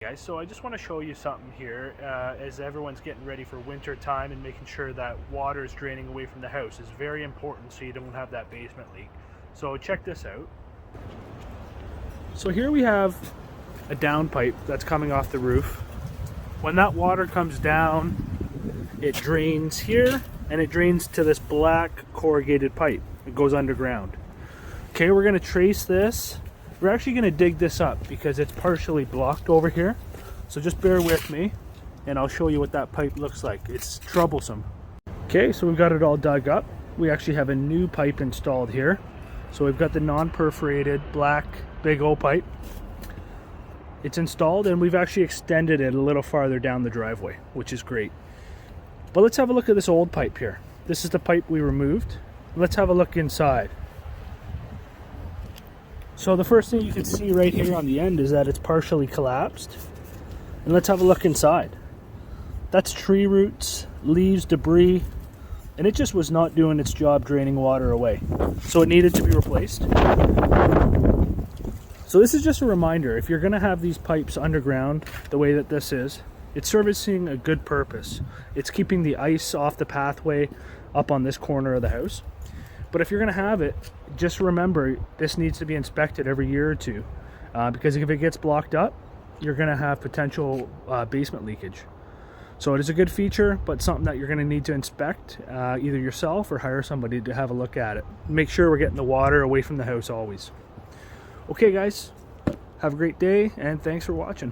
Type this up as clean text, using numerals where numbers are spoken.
Guys, so I just want to show you something here as everyone's getting ready for winter time, and making sure that water is draining away from the house is very important so you don't have that basement leak. So check this out. So here we have a down pipe that's coming off the roof. When that water comes down, it drains here and it drains to this black corrugated pipe. It goes underground. Okay, we're going to trace this. We're actually going to dig this up because it's partially blocked over here. So just bear with me and I'll show you what that pipe looks like. It's troublesome. Okay, so we've got it all dug up. We actually have a new pipe installed here. So we've got the non-perforated black Big O pipe. It's installed and we've actually extended it a little farther down the driveway, which is great. But let's have a look at this old pipe here. This is the pipe we removed. Let's have a look inside. So the first thing you can see right here on the end is that it's partially collapsed. And let's have a look inside. That's tree roots, leaves, debris, and it just was not doing its job draining water away. So it needed to be replaced. So this is just a reminder, if you're gonna have these pipes underground the way that this is, it's servicing a good purpose. It's keeping the ice off the pathway up on this corner of the house. But if you're going to have it, just remember this needs to be inspected every year or two, because if it gets blocked up, you're going to have potential basement leakage. So it is a good feature, but something that you're going to need to inspect either yourself or hire somebody to have a look at it. Make sure we're getting the water away from the house always. Okay guys, have a great day and thanks for watching.